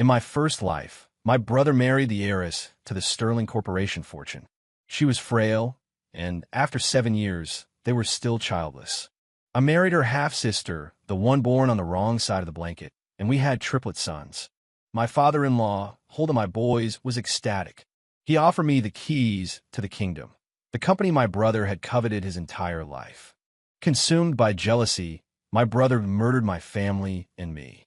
In my first life, my brother married the heiress to the Sterling Corporation fortune. She was frail, and after 7 years, they were still childless. I married her half-sister, the one born on the wrong side of the blanket, and we had triplet sons. My father-in-law, holding my boys, was ecstatic. He offered me the keys to the kingdom, the company my brother had coveted his entire life. Consumed by jealousy, my brother murdered my family and me.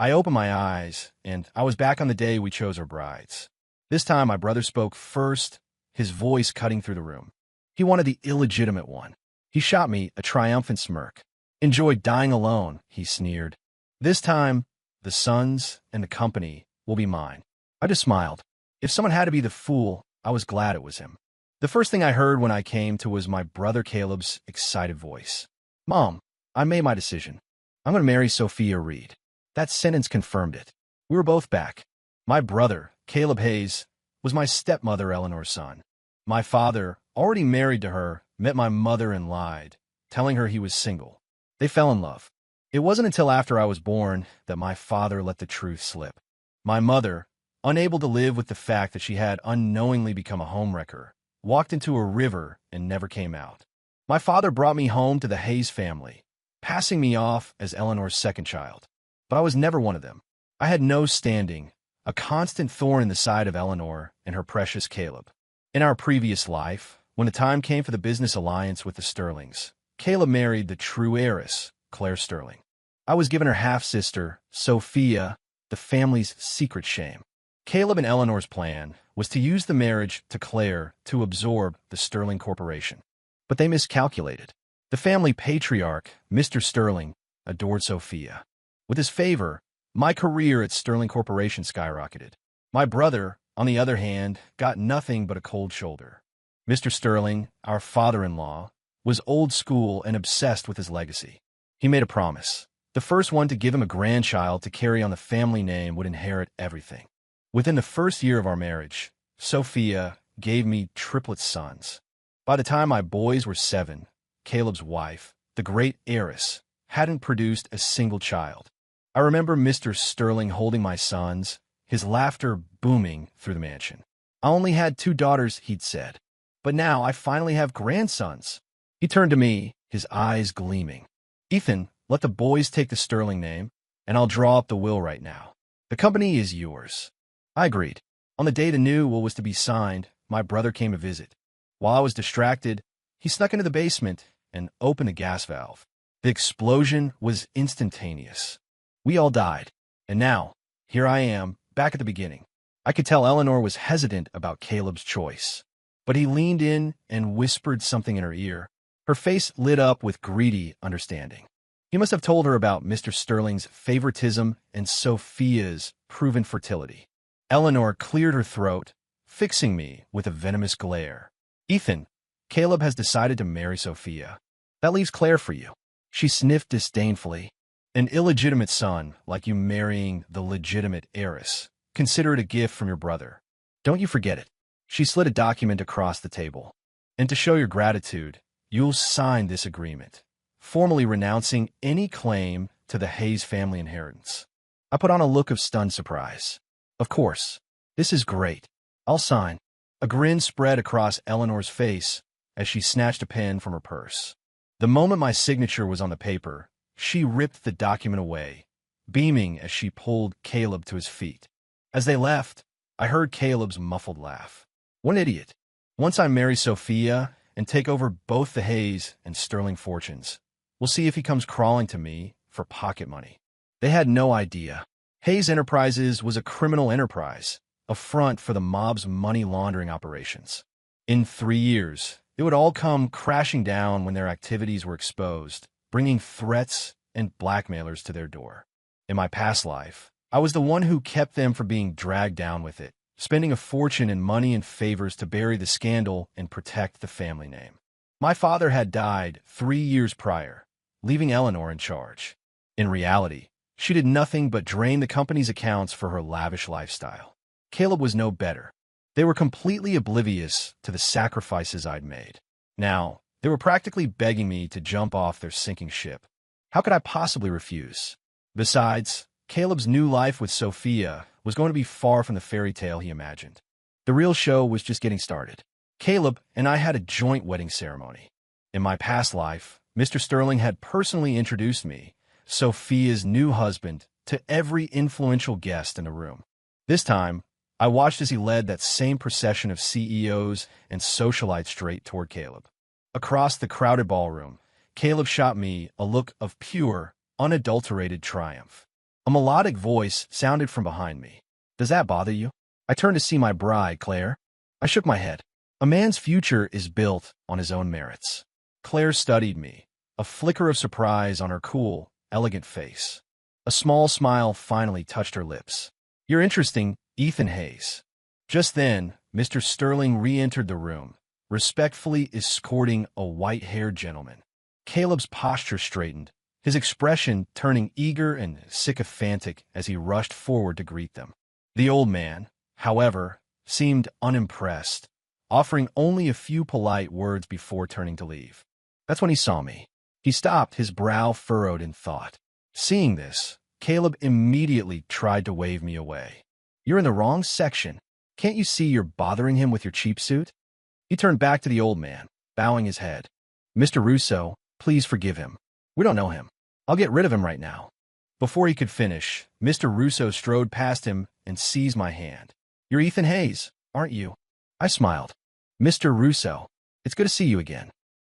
I opened my eyes, and I was back on the day we chose our brides. This time my brother spoke first, his voice cutting through the room. He wanted the illegitimate one. He shot me a triumphant smirk. "Enjoy dying alone," he sneered. "This time, the sons and the company will be mine." I just smiled. If someone had to be the fool, I was glad it was him. The first thing I heard when I came to was my brother Caleb's excited voice. "Mom, I made my decision. I'm going to marry Sophia Reed." That sentence confirmed it. We were both back. My brother, Caleb Hayes, was my stepmother Eleanor's son. My father, already married to her, met my mother and lied, telling her he was single. They fell in love. It wasn't until after I was born that my father let the truth slip. My mother, unable to live with the fact that she had unknowingly become a homewrecker, walked into a river and never came out. My father brought me home to the Hayes family, passing me off as Eleanor's second child. But I was never one of them. I had no standing, a constant thorn in the side of Eleanor and her precious Caleb. In our previous life, when the time came for the business alliance with the Sterlings, Caleb married the true heiress, Claire Sterling. I was given her half-sister, Sophia, the family's secret shame. Caleb and Eleanor's plan was to use the marriage to Claire to absorb the Sterling Corporation. But they miscalculated. The family patriarch, Mr. Sterling, adored Sophia. With his favor, my career at Sterling Corporation skyrocketed. My brother, on the other hand, got nothing but a cold shoulder. Mr. Sterling, our father-in-law, was old school and obsessed with his legacy. He made a promise. The first one to give him a grandchild to carry on the family name would inherit everything. Within the first year of our marriage, Sophia gave me triplet sons. By the time my boys were 7, Caleb's wife, the great Heiress, hadn't produced a single child. I remember Mr. Sterling holding my sons, his laughter booming through the mansion. "I only had 2 daughters," he'd said, "but now I finally have grandsons." He turned to me, his eyes gleaming. "Ethan, let the boys take the Sterling name, and I'll draw up the will right now. The company is yours." I agreed. On the day the new will was to be signed, my brother came to visit. While I was distracted, he snuck into the basement and opened the gas valve. The explosion was instantaneous. We all died. And now, here I am, back at the beginning. I could tell Eleanor was hesitant about Caleb's choice. But he leaned in and whispered something in her ear. Her face lit up with greedy understanding. He must have told her about Mr. Sterling's favoritism and Sophia's proven fertility. Eleanor cleared her throat, fixing me with a venomous glare. "Ethan, Caleb has decided to marry Sophia. That leaves Claire for you." She sniffed disdainfully. "An illegitimate son, like you marrying the legitimate heiress. Consider it a gift from your brother. Don't you forget it." She slid a document across the table. "And to show your gratitude, you'll sign this agreement, formally renouncing any claim to the Hayes family inheritance." I put on a look of stunned surprise. "Of course. This is great. I'll sign." A grin spread across Eleanor's face as she snatched a pen from her purse. The moment my signature was on the paper, she ripped the document away, beaming as she pulled Caleb to his feet. As they left, I heard Caleb's muffled laugh. What an idiot. Once I marry Sophia and take over both the Hayes and Sterling fortunes, we'll see if he comes crawling to me for pocket money. They had no idea. Hayes Enterprises was a criminal enterprise, a front for the mob's money laundering operations. In 3 years, it would all come crashing down when their activities were exposed, bringing threats and blackmailers to their door. In my past life, I was the one who kept them from being dragged down with it, spending a fortune in money and favors to bury the scandal and protect the family name. My father had died 3 years prior, leaving Eleanor in charge. In reality, she did nothing but drain the company's accounts for her lavish lifestyle. Caleb was no better. They were completely oblivious to the sacrifices I'd made. Now, they were practically begging me to jump off their sinking ship. How could I possibly refuse? Besides, Caleb's new life with Sophia was going to be far from the fairy tale he imagined. The real show was just getting started. Caleb and I had a joint wedding ceremony. In my past life, Mr. Sterling had personally introduced me, Sophia's new husband, to every influential guest in the room. This time, I watched as he led that same procession of CEOs and socialites straight toward Caleb. Across the crowded ballroom, Caleb shot me a look of pure, unadulterated triumph. A melodic voice sounded from behind me. "Does that bother you?" I turned to see my bride, Claire. I shook my head. A man's future is built on his own merits. Claire studied me, a flicker of surprise on her cool, elegant face. A small smile finally touched her lips. "You're interesting, Ethan Hayes." Just then, Mr. Sterling re-entered the room, respectfully escorting a white-haired gentleman. Caleb's posture straightened, his expression turning eager and sycophantic as he rushed forward to greet them. The old man, however, seemed unimpressed, offering only a few polite words before turning to leave. That's when he saw me. He stopped, his brow furrowed in thought. Seeing this, Caleb immediately tried to wave me away. "You're in the wrong section. Can't you see you're bothering him with your cheap suit?" He turned back to the old man, bowing his head. "Mr. Russo, please forgive him. We don't know him. I'll get rid of him right now." Before he could finish, Mr. Russo strode past him and seized my hand. "You're Ethan Hayes, aren't you?" I smiled. "Mr. Russo, it's good to see you again."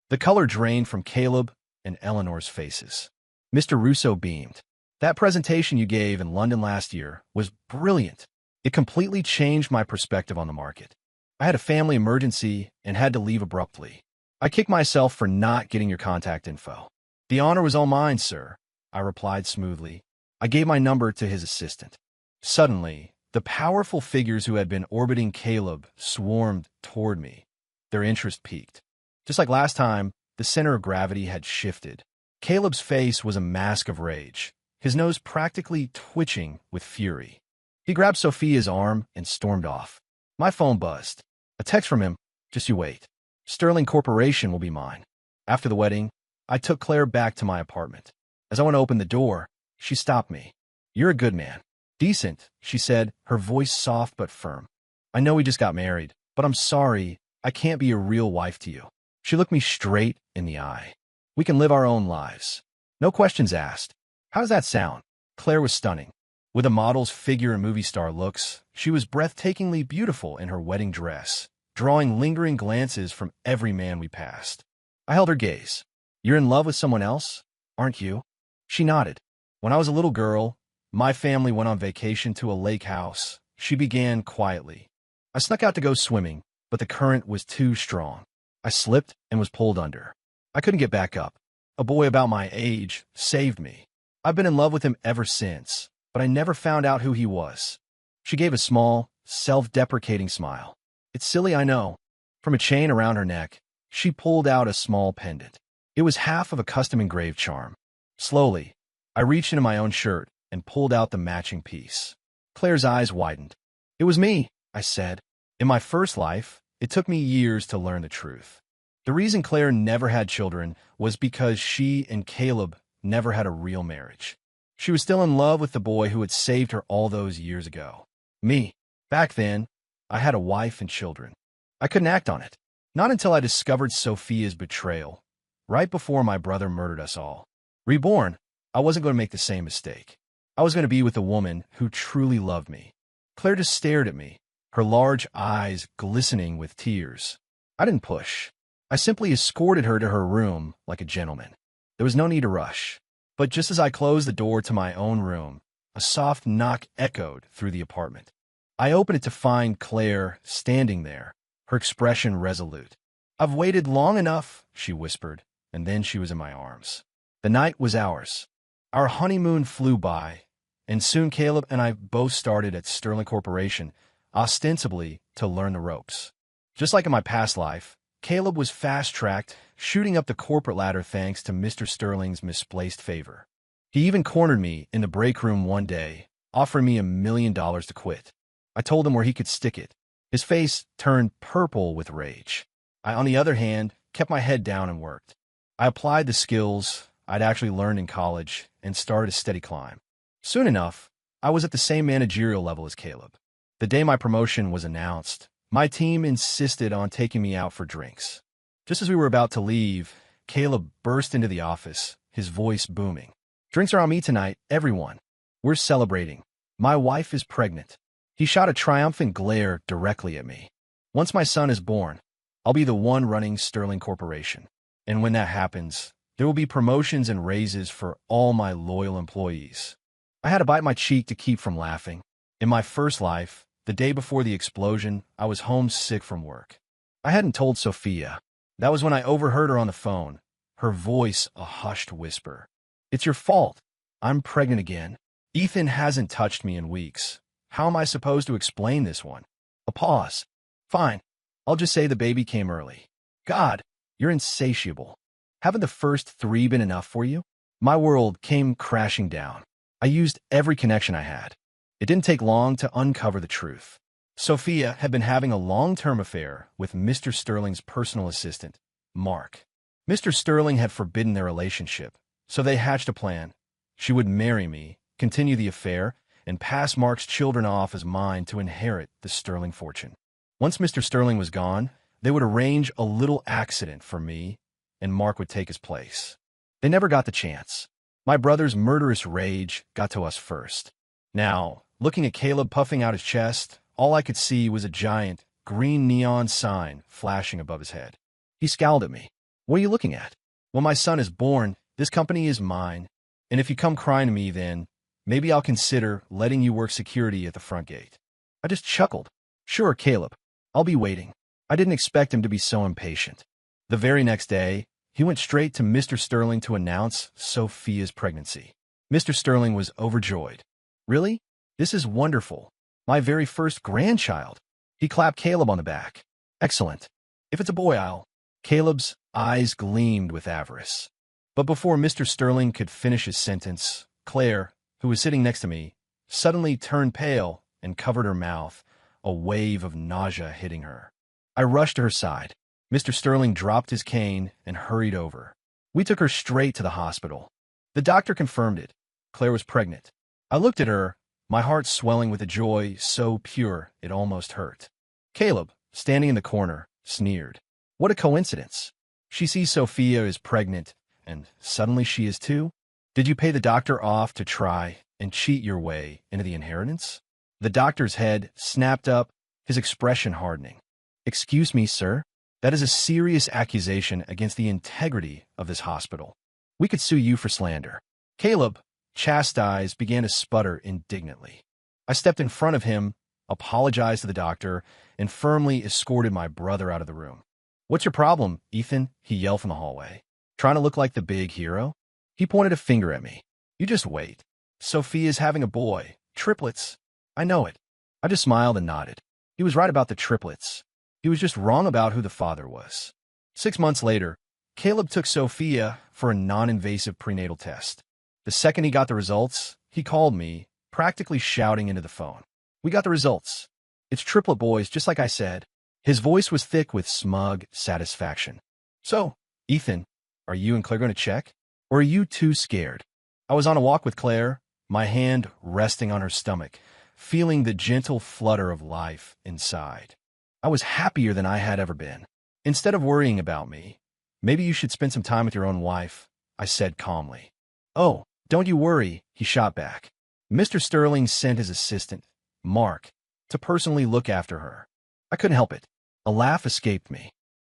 The color drained from Caleb and Eleanor's faces. Mr. Russo beamed. "That presentation you gave in London last year was brilliant. It completely changed my perspective on the market. I had a family emergency and had to leave abruptly. I kicked myself for not getting your contact info." "The honor was all mine, sir," I replied smoothly. I gave my number to his assistant. Suddenly, the powerful figures who had been orbiting Caleb swarmed toward me. Their interest peaked. Just like last time, the center of gravity had shifted. Caleb's face was a mask of rage, his nose practically twitching with fury. He grabbed Sophia's arm and stormed off. My phone buzzed. A text from him: "Just you wait. Sterling Corporation will be mine." After the wedding, I took Claire back to my apartment. As I went to open the door, she stopped me. "You're a good man." "Decent," she said, her voice soft but firm. "I know we just got married, but I'm sorry, I can't be a real wife to you." She looked me straight in the eye. "We can live our own lives. No questions asked." How does that sound? Claire was stunning. With a model's figure and movie star looks, she was breathtakingly beautiful in her wedding dress, drawing lingering glances from every man we passed. I held her gaze. "You're in love with someone else, aren't you?" She nodded. "When I was a little girl, my family went on vacation to a lake house," she began quietly. "I snuck out to go swimming, but the current was too strong. I slipped and was pulled under. I couldn't get back up. A boy about my age saved me. I've been in love with him ever since, but I never found out who he was." She gave a small, self-deprecating smile. "It's silly, I know." From a chain around her neck, she pulled out a small pendant. It was half of a custom-engraved charm. Slowly, I reached into my own shirt and pulled out the matching piece. Claire's eyes widened. "It was me," I said. In my first life, it took me years to learn the truth. The reason Claire never had children was because she and Caleb never had a real marriage. She was still in love with the boy who had saved her all those years ago. Me. Back then, I had a wife and children. I couldn't act on it. Not until I discovered Sophia's betrayal, right before my brother murdered us all. Reborn, I wasn't going to make the same mistake. I was going to be with a woman who truly loved me. Claire just stared at me, her large eyes glistening with tears. I didn't push. I simply escorted her to her room like a gentleman. There was no need to rush. But just as I closed the door to my own room, a soft knock echoed through the apartment. I opened it to find Claire standing there, her expression resolute. "I've waited long enough," she whispered, and then she was in my arms. The night was ours. Our honeymoon flew by, and soon Caleb and I both started at Sterling Corporation, ostensibly to learn the ropes. Just like in my past life, Caleb was fast-tracked, shooting up the corporate ladder thanks to Mr. Sterling's misplaced favor. He even cornered me in the break room one day, offering me $1 million to quit. I told him where he could stick it. His face turned purple with rage. I, on the other hand, kept my head down and worked. I applied the skills I'd actually learned in college and started a steady climb. Soon enough, I was at the same managerial level as Caleb. The day my promotion was announced, my team insisted on taking me out for drinks. Just as we were about to leave, Caleb burst into the office, his voice booming. "Drinks are on me tonight, everyone. We're celebrating. My wife is pregnant." He shot a triumphant glare directly at me. "Once my son is born, I'll be the one running Sterling Corporation. And when that happens, there will be promotions and raises for all my loyal employees." I had to bite my cheek to keep from laughing. In my first life, the day before the explosion, I was homesick from work. I hadn't told Sophia. That was when I overheard her on the phone, her voice a hushed whisper. "It's your fault. I'm pregnant again. Ethan hasn't touched me in weeks. How am I supposed to explain this one?" A pause. "Fine. I'll just say the baby came early." "God, you're insatiable. Haven't the first 3 been enough for you?" My world came crashing down. I used every connection I had. It didn't take long to uncover the truth. Sophia had been having a long-term affair with Mr. Sterling's personal assistant, Mark. Mr. Sterling had forbidden their relationship, so they hatched a plan. She would marry me, continue the affair, and pass Mark's children off as mine to inherit the Sterling fortune. Once Mr. Sterling was gone, they would arrange a little accident for me, and Mark would take his place. They never got the chance. My brother's murderous rage got to us first. Now, looking at Caleb puffing out his chest, all I could see was a giant, green neon sign flashing above his head. He scowled at me. "What are you looking at?" "When my son is born, this company is mine. And if you come crying to me, then maybe I'll consider letting you work security at the front gate." I just chuckled. "Sure, Caleb. I'll be waiting." I didn't expect him to be so impatient. The very next day, he went straight to Mr. Sterling to announce Sophia's pregnancy. Mr. Sterling was overjoyed. "Really? This is wonderful. My very first grandchild." He clapped Caleb on the back. "Excellent. If it's a boy, I'll—" Caleb's eyes gleamed with avarice. But before Mr. Sterling could finish his sentence, Claire, who was sitting next to me, suddenly turned pale and covered her mouth, a wave of nausea hitting her. I rushed to her side. Mr. Sterling dropped his cane and hurried over. We took her straight to the hospital. The doctor confirmed it. Claire was pregnant. I looked at her, my heart swelling with a joy so pure it almost hurt. Caleb, standing in the corner, sneered. "What a coincidence. She sees Sophia is pregnant, and suddenly she is too? Did you pay the doctor off to try and cheat your way into the inheritance?" The doctor's head snapped up, his expression hardening. "Excuse me, sir. That is a serious accusation against the integrity of this hospital. We could sue you for slander." Caleb, chastised, began to sputter indignantly. I stepped in front of him, apologized to the doctor, and firmly escorted my brother out of the room. "What's your problem, Ethan?" he yelled from the hallway. "Trying to look like the big hero?" He pointed a finger at me. "You just wait. Sophia's having a boy. Triplets. I know it." I just smiled and nodded. He was right about the triplets. He was just wrong about who the father was. 6 months later, Caleb took Sophia for a non-invasive prenatal test. The second he got the results, he called me, practically shouting into the phone. "We got the results. It's triplet boys, just like I said." His voice was thick with smug satisfaction. "So, Ethan, are you and Claire going to check? Or are you too scared?" I was on a walk with Claire, my hand resting on her stomach, feeling the gentle flutter of life inside. I was happier than I had ever been. "Instead of worrying about me, maybe you should spend some time with your own wife," I said calmly. "Oh, don't you worry," he shot back. "Mr. Sterling sent his assistant, Mark, to personally look after her." I couldn't help it. A laugh escaped me.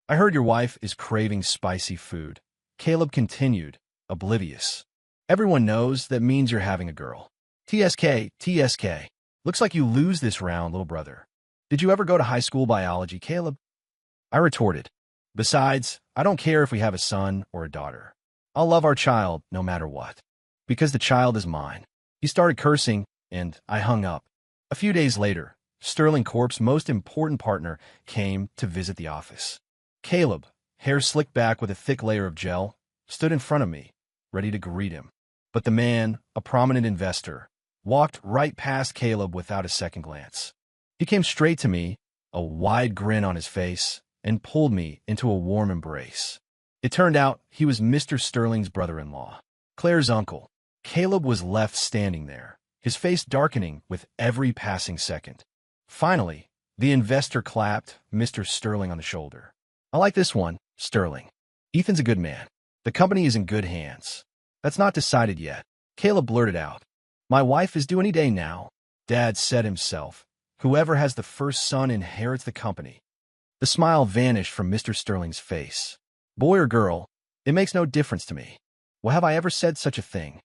"I heard your wife is craving spicy food," Caleb continued, oblivious. "Everyone knows that means you're having a girl. TSK, TSK. Looks like you lose this round, little brother. Did you ever go to high school biology, Caleb?" I retorted. "Besides, I don't care if we have a son or a daughter. I'll love our child no matter what. Because the child is mine." He started cursing, and I hung up. A few days later, Sterling Corp's most important partner came to visit the office. Caleb, hair slicked back with a thick layer of gel, stood in front of me, ready to greet him. But the man, a prominent investor, walked right past Caleb without a second glance. He came straight to me, a wide grin on his face, and pulled me into a warm embrace. It turned out he was Mr. Sterling's brother-in-law, Claire's uncle. Caleb was left standing there, his face darkening with every passing second. Finally, the investor clapped Mr. Sterling on the shoulder. "I like this one, Sterling. Ethan's a good man. The company is in good hands." "That's not decided yet," Caleb blurted out. "My wife is due any day now," Dad said himself. "Whoever has the first son inherits the company." The smile vanished from Mr. Sterling's face. "Boy or girl, it makes no difference to me. Well, have I ever said such a thing?"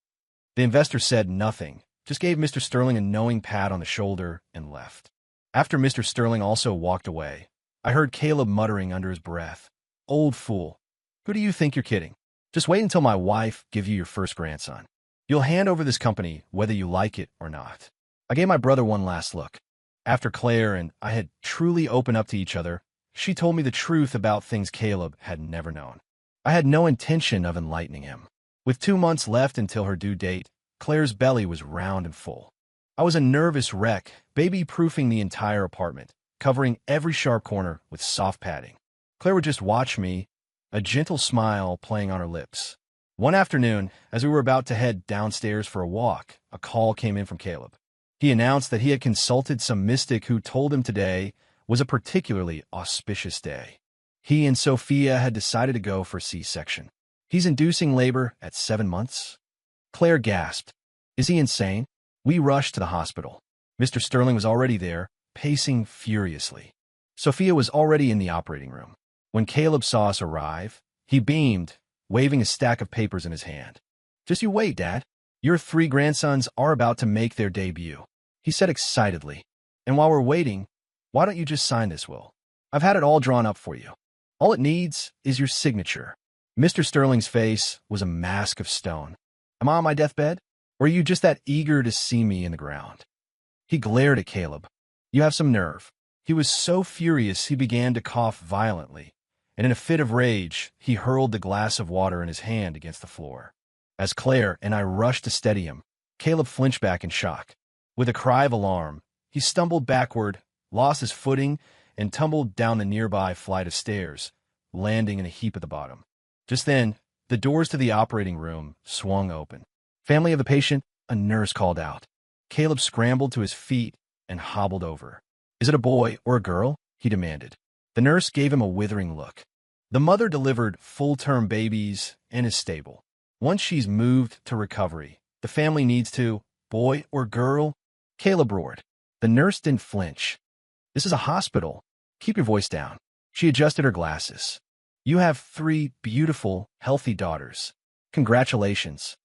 The investor said nothing, just gave Mr. Sterling a knowing pat on the shoulder and left. After Mr. Sterling also walked away, I heard Caleb muttering under his breath, "Old fool. Who do you think you're kidding? Just wait until my wife gives you your first grandson. You'll hand over this company whether you like it or not." I gave my brother one last look. After Claire and I had truly opened up to each other, she told me the truth about things Caleb had never known. I had no intention of enlightening him. With 2 months left until her due date, Claire's belly was round and full. I was a nervous wreck, baby-proofing the entire apartment, covering every sharp corner with soft padding. Claire would just watch me, a gentle smile playing on her lips. One afternoon, as we were about to head downstairs for a walk, a call came in from Caleb. He announced that he had consulted some mystic who told him today was a particularly auspicious day. He and Sophia had decided to go for a C-section. "He's inducing labor at 7 months?" Claire gasped. "Is he insane?" We rushed to the hospital. Mr. Sterling was already there, pacing furiously. Sophia was already in the operating room. When Caleb saw us arrive, he beamed, waving a stack of papers in his hand. "Just you wait, Dad. Your 3 grandsons are about to make their debut," he said excitedly. "And while we're waiting, why don't you just sign this will? I've had it all drawn up for you. All it needs is your signature." Mr. Sterling's face was a mask of stone. "Am I on my deathbed? Or are you just that eager to see me in the ground?" He glared at Caleb. "You have some nerve." He was so furious he began to cough violently, and in a fit of rage, he hurled the glass of water in his hand against the floor. As Claire and I rushed to steady him, Caleb flinched back in shock. With a cry of alarm, he stumbled backward, lost his footing, and tumbled down the nearby flight of stairs, landing in a heap at the bottom. Just then, the doors to the operating room swung open. "Family of the patient," a nurse called out. Caleb scrambled to his feet and hobbled over. "Is it a boy or a girl?" he demanded. The nurse gave him a withering look. "The mother delivered full-term babies and is stable. Once she's moved to recovery, the family needs to—" "Boy or girl?" Caleb roared. The nurse didn't flinch. "This is a hospital. Keep your voice down." She adjusted her glasses. "You have 3 beautiful, healthy daughters. Congratulations."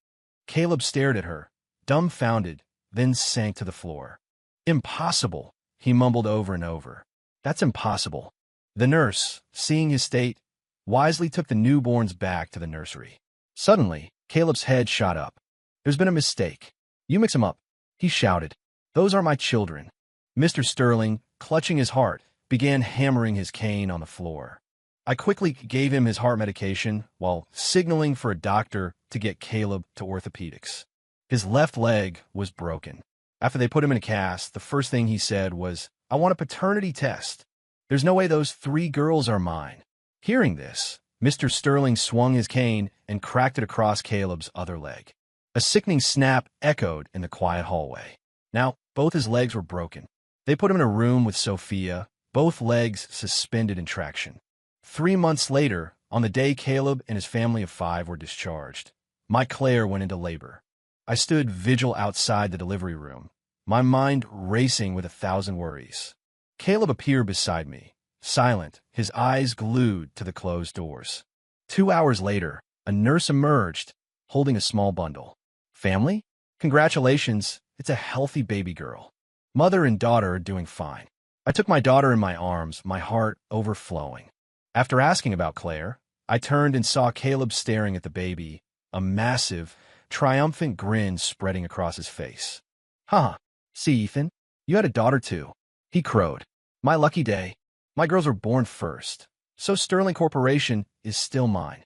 Caleb stared at her, dumbfounded, then sank to the floor. "Impossible," he mumbled over and over. "That's impossible." The nurse, seeing his state, wisely took the newborns back to the nursery. Suddenly, Caleb's head shot up. "There's been a mistake. You mix 'em up," he shouted. "Those are my children." Mr. Sterling, clutching his heart, began hammering his cane on the floor. I quickly gave him his heart medication while signaling for a doctor to get Caleb to orthopedics. His left leg was broken. After they put him in a cast, the first thing he said was, "I want a paternity test. There's no way those 3 girls are mine." Hearing this, Mr. Sterling swung his cane and cracked it across Caleb's other leg. A sickening snap echoed in the quiet hallway. Now, both his legs were broken. They put him in a room with Sophia, both legs suspended in traction. 3 months later, on the day Caleb and his family of 5 were discharged, my Claire went into labor. I stood vigil outside the delivery room, my mind racing with 1,000 worries. Caleb appeared beside me, silent, his eyes glued to the closed doors. 2 hours later, a nurse emerged, holding a small bundle. "Family? Congratulations, it's a healthy baby girl. Mother and daughter are doing fine." I took my daughter in my arms, my heart overflowing. After asking about Claire, I turned and saw Caleb staring at the baby, a massive, triumphant grin spreading across his face. "Huh, see, Ethan, you had a daughter too," he crowed. "My lucky day. My girls were born first, so Sterling Corporation is still mine."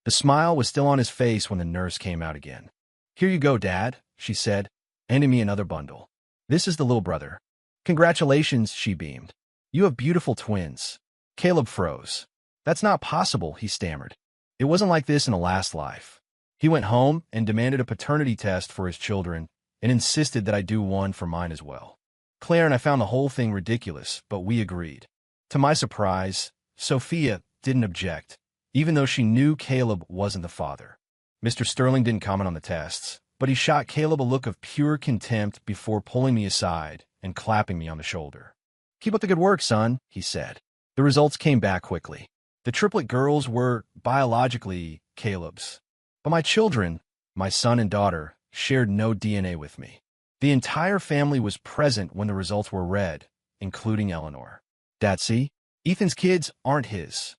The smile was still on his face when the nurse came out again. "Here you go, Dad," she said, handing me another bundle. "This is the little brother." "Congratulations," she beamed. "You have beautiful twins." Caleb froze. "That's not possible," he stammered. "It wasn't like this in the last life." He went home and demanded a paternity test for his children and insisted that I do one for mine as well. Claire and I found the whole thing ridiculous, but we agreed. To my surprise, Sophia didn't object, even though she knew Caleb wasn't the father. Mr. Sterling didn't comment on the tests, but he shot Caleb a look of pure contempt before pulling me aside and clapping me on the shoulder. "Keep up the good work, son," he said. The results came back quickly. The triplet girls were biologically Caleb's. But my children, my son and daughter, shared no DNA with me. The entire family was present when the results were read, including Eleanor. "Dad, see? Ethan's kids aren't his."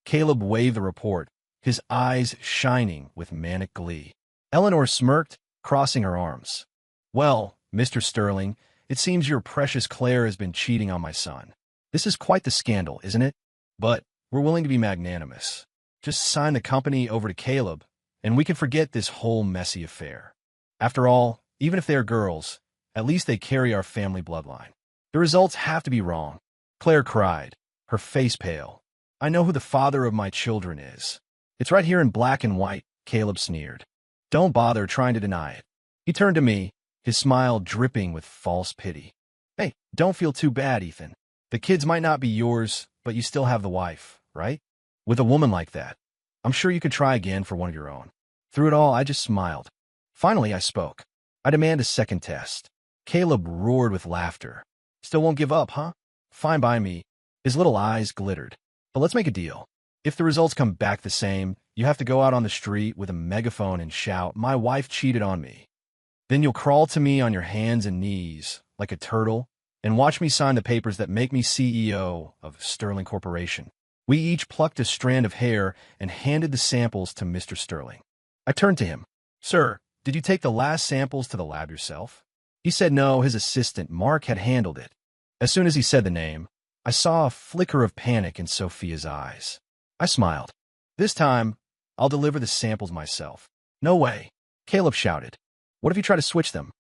Caleb waved the report, his eyes shining with manic glee. Eleanor smirked, crossing her arms. "Well, Mr. Sterling, it seems your precious Claire has been cheating on my son. This is quite the scandal, isn't it? But we're willing to be magnanimous. Just sign the company over to Caleb, and we can forget this whole messy affair. After all, even if they're girls, at least they carry our family bloodline." "The results have to be wrong," Claire cried, her face pale. "I know who the father of my children is. It's right here in black and white," Caleb sneered. "Don't bother trying to deny it." He turned to me, his smile dripping with false pity. "Hey, don't feel too bad, Ethan. The kids might not be yours, but you still have the wife, right? With a woman like that, I'm sure you could try again for one of your own." Through it all, I just smiled. Finally, I spoke. "I demand a second test." Caleb roared with laughter. "Still won't give up, huh? Fine by me." His little eyes glittered. "But let's make a deal. If the results come back the same, you have to go out on the street with a megaphone and shout, 'My wife cheated on me.' Then you'll crawl to me on your hands and knees, like a turtle, and watch me sign the papers that make me CEO of Sterling Corporation." We each plucked a strand of hair and handed the samples to Mr. Sterling. I turned to him. "Sir, did you take the last samples to the lab yourself?" He said no, his assistant, Mark, had handled it. As soon as he said the name, I saw a flicker of panic in Sophia's eyes. I smiled. "This time, I'll deliver the samples myself." "No way," Caleb shouted. "What if you try to switch them?"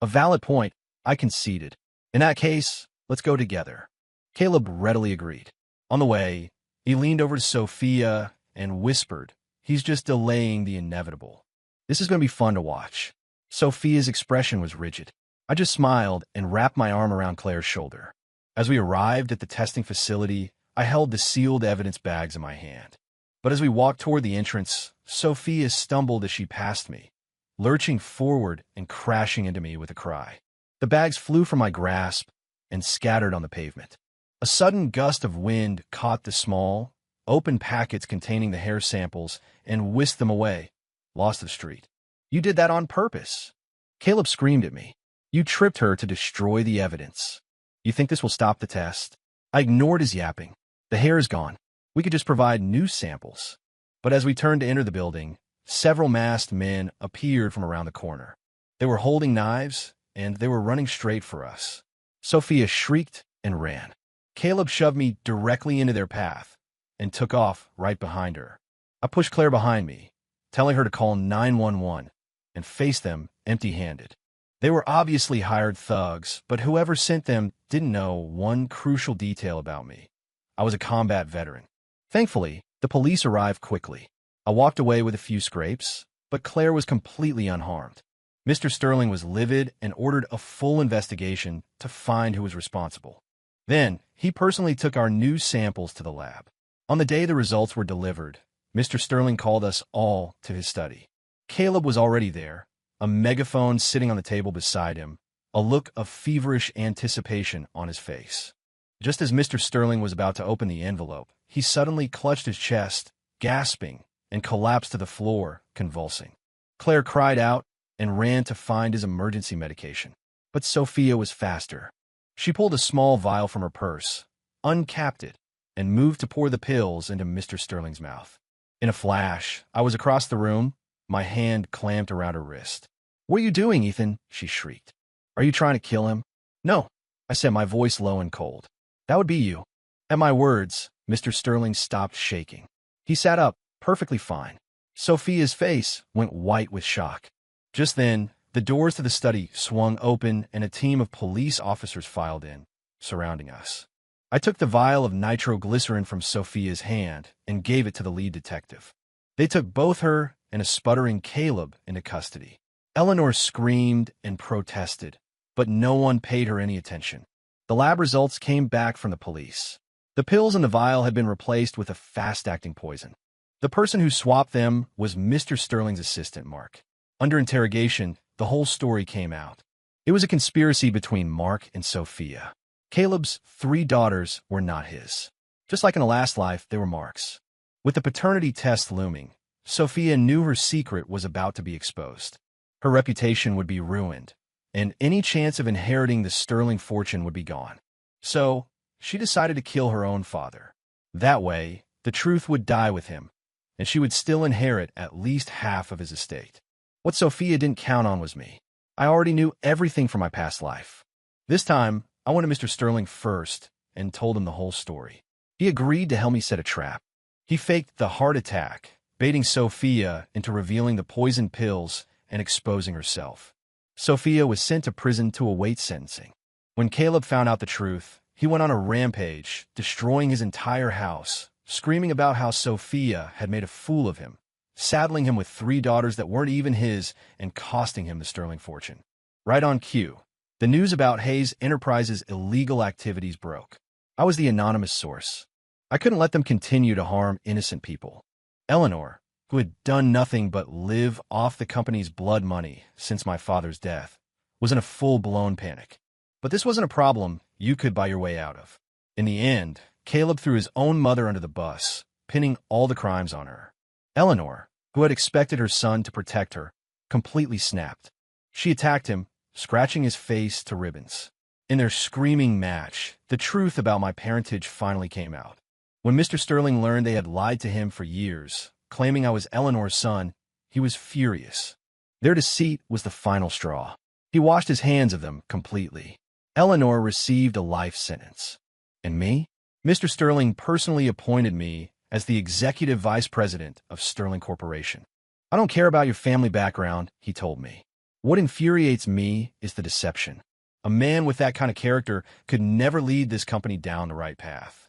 "A valid point," I conceded. "In that case, let's go together." Caleb readily agreed. On the way, he leaned over to Sophia and whispered, "He's just delaying the inevitable. This is going to be fun to watch." Sophia's expression was rigid. I just smiled and wrapped my arm around Claire's shoulder. As we arrived at the testing facility, I held the sealed evidence bags in my hand. But as we walked toward the entrance, Sophia stumbled as she passed me, lurching forward and crashing into me with a cry. The bags flew from my grasp and scattered on the pavement. A sudden gust of wind caught the small, open packets containing the hair samples and whisked them away, lost to the street. "You did that on purpose." Caleb screamed at me. "You tripped her to destroy the evidence. You think this will stop the test?" I ignored his yapping. "The hair is gone. We could just provide new samples." But as we turned to enter the building, several masked men appeared from around the corner. They were holding knives, and they were running straight for us. Sophia shrieked and ran. Caleb shoved me directly into their path and took off right behind her. I pushed Claire behind me, telling her to call 911 and face them empty-handed. They were obviously hired thugs, but whoever sent them didn't know one crucial detail about me. I was a combat veteran. Thankfully, the police arrived quickly. I walked away with a few scrapes, but Claire was completely unharmed. Mr. Sterling was livid and ordered a full investigation to find who was responsible. Then, he personally took our new samples to the lab. On the day the results were delivered, Mr. Sterling called us all to his study. Caleb was already there, a megaphone sitting on the table beside him, a look of feverish anticipation on his face. Just as Mr. Sterling was about to open the envelope, he suddenly clutched his chest, gasping, and collapsed to the floor, convulsing. Claire cried out and ran to find his emergency medication. But Sophia was faster. She pulled a small vial from her purse, uncapped it, and moved to pour the pills into Mr. Sterling's mouth. In a flash, I was across the room, my hand clamped around her wrist. "What are you doing, Ethan?" she shrieked. "Are you trying to kill him?" "No," I said, my voice low and cold. "That would be you." At my words, Mr. Sterling stopped shaking. He sat up, perfectly fine. Sophia's face went white with shock. Just then, the doors to the study swung open and a team of police officers filed in, surrounding us. I took the vial of nitroglycerin from Sophia's hand and gave it to the lead detective. They took both her and a sputtering Caleb into custody. Eleanor screamed and protested, but no one paid her any attention. The lab results came back from the police. The pills in the vial had been replaced with a fast-acting poison. The person who swapped them was Mr. Sterling's assistant, Mark. Under interrogation, the whole story came out. It was a conspiracy between Mark and Sophia. Caleb's 3 daughters were not his. Just like in the last life, they were Mark's. With the paternity test looming, Sophia knew her secret was about to be exposed. Her reputation would be ruined, and any chance of inheriting the Sterling fortune would be gone. So, she decided to kill her own father. That way, the truth would die with him, and she would still inherit at least half of his estate. What Sophia didn't count on was me. I already knew everything from my past life. This time, I went to Mr. Sterling first and told him the whole story. He agreed to help me set a trap. He faked the heart attack, baiting Sophia into revealing the poisoned pills and exposing herself. Sophia was sent to prison to await sentencing. When Caleb found out the truth, he went on a rampage, destroying his entire house, screaming about how Sophia had made a fool of him, saddling him with 3 daughters that weren't even his and costing him the Sterling fortune. Right on cue, the news about Hayes Enterprises' illegal activities broke. I was the anonymous source. I couldn't let them continue to harm innocent people. Eleanor, who had done nothing but live off the company's blood money since my father's death, was in a full-blown panic. But this wasn't a problem you could buy your way out of. In the end, Caleb threw his own mother under the bus, pinning all the crimes on her. Eleanor, who had expected her son to protect her, completely snapped. She attacked him, scratching his face to ribbons. In their screaming match, the truth about my parentage finally came out. When Mr. Sterling learned they had lied to him for years, claiming I was Eleanor's son, he was furious. Their deceit was the final straw. He washed his hands of them completely. Eleanor received a life sentence. And me? Mr. Sterling personally appointed me as the executive vice president of Sterling Corporation. I don't care about your family background, he told me. What infuriates me is the deception. A man with that kind of character could never lead this company down the right path.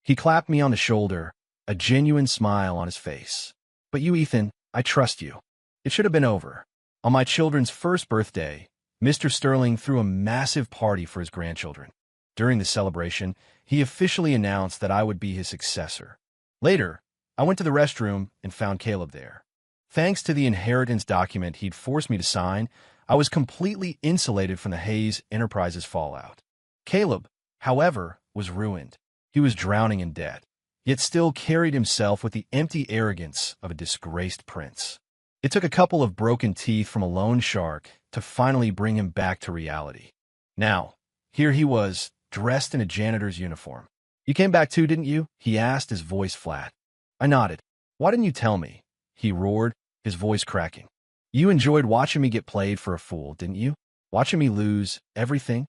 He clapped me on the shoulder, a genuine smile on his face. But you, Ethan, I trust you. It should have been over. On my children's first birthday, Mr. Sterling threw a massive party for his grandchildren. During the celebration, he officially announced that I would be his successor. Later, I went to the restroom and found Caleb there. Thanks to the inheritance document he'd forced me to sign, I was completely insulated from the Hayes Enterprises fallout. Caleb, however, was ruined. He was drowning in debt, yet still carried himself with the empty arrogance of a disgraced prince. It took a couple of broken teeth from a loan shark to finally bring him back to reality. Now, here he was, dressed in a janitor's uniform. You came back too, didn't you? He asked, his voice flat. I nodded. Why didn't you tell me? He roared, his voice cracking. You enjoyed watching me get played for a fool, didn't you? Watching me lose everything?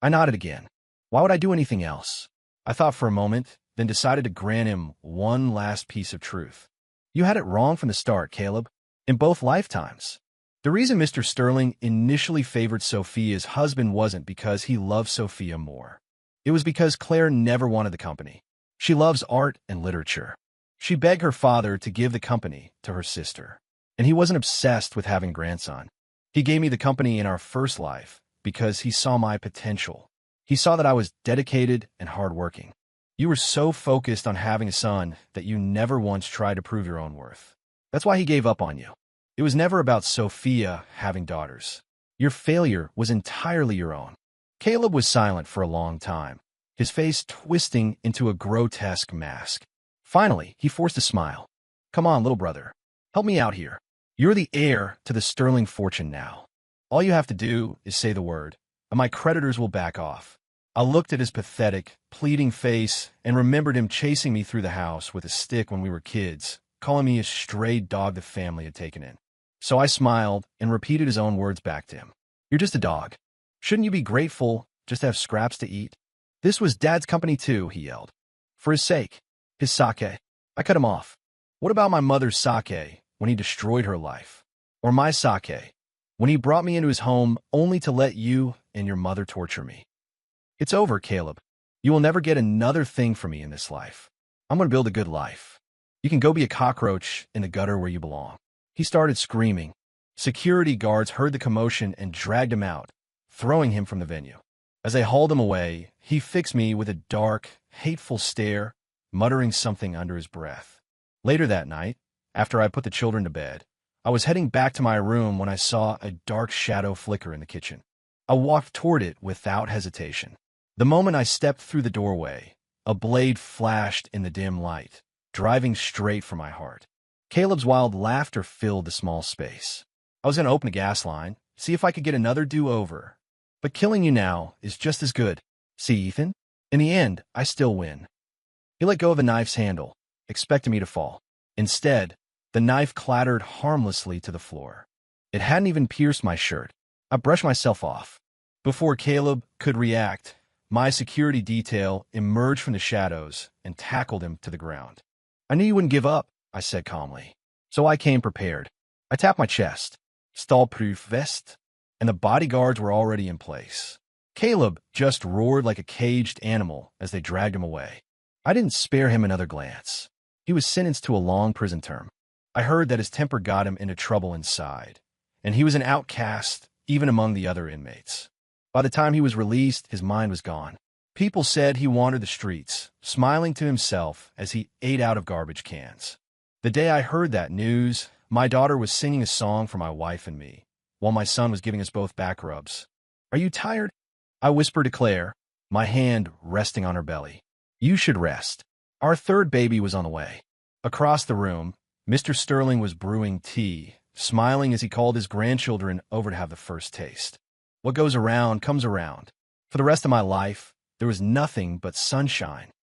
I nodded again. Why would I do anything else? I thought for a moment, then decided to grant him one last piece of truth. You had it wrong from the start, Caleb. In both lifetimes. The reason Mr. Sterling initially favored Sophia's husband wasn't because he loved Sophia more. It was because Claire never wanted the company. She loves art and literature. She begged her father to give the company to her sister. And he wasn't obsessed with having a grandson. He gave me the company in our first life because he saw my potential. He saw that I was dedicated and hardworking. You were so focused on having a son that you never once tried to prove your own worth. That's why he gave up on you. It was never about Sophia having daughters. Your failure was entirely your own. Caleb was silent for a long time, his face twisting into a grotesque mask. Finally, he forced a smile. Come on, little brother. Help me out here. You're the heir to the Sterling fortune now. All you have to do is say the word, and my creditors will back off. I looked at his pathetic, pleading face and remembered him chasing me through the house with a stick when we were kids, calling me a stray dog the family had taken in. So I smiled and repeated his own words back to him. You're just a dog. Shouldn't you be grateful just to have scraps to eat? This was Dad's company too, he yelled. For his sake. His sake. I cut him off. What about my mother's sake when he destroyed her life? Or my sake when he brought me into his home only to let you and your mother torture me? It's over, Caleb. You will never get another thing from me in this life. I'm going to build a good life. You can go be a cockroach in the gutter where you belong." He started screaming. Security guards heard the commotion and dragged him out, throwing him from the venue. As they hauled him away, he fixed me with a dark, hateful stare, muttering something under his breath. Later that night, after I put the children to bed, I was heading back to my room when I saw a dark shadow flicker in the kitchen. I walked toward it without hesitation. The moment I stepped through the doorway, a blade flashed in the dim light, driving straight for my heart. Caleb's wild laughter filled the small space. I was going to open a gas line, see if I could get another do-over. But killing you now is just as good. See, Ethan? In the end, I still win. He let go of the knife's handle, expecting me to fall. Instead, the knife clattered harmlessly to the floor. It hadn't even pierced my shirt. I brushed myself off. Before Caleb could react, my security detail emerged from the shadows and tackled him to the ground. "I knew you wouldn't give up," I said calmly. "So I came prepared." I tapped my chest. "Stall-proof vest?" And the bodyguards were already in place. Caleb just roared like a caged animal as they dragged him away. I didn't spare him another glance. He was sentenced to a long prison term. I heard that his temper got him into trouble inside, and he was an outcast even among the other inmates. By the time he was released, his mind was gone. People said he wandered the streets, smiling to himself as he ate out of garbage cans. The day I heard that news, my daughter was singing a song for my wife and me, while my son was giving us both back rubs. "Are you tired?" I whispered to Claire, my hand resting on her belly. "You should rest." Our third baby was on the way. Across the room, Mr. Sterling was brewing tea, smiling as he called his grandchildren over to have the first taste. What goes around comes around. For the rest of my life, there was nothing but sunshine,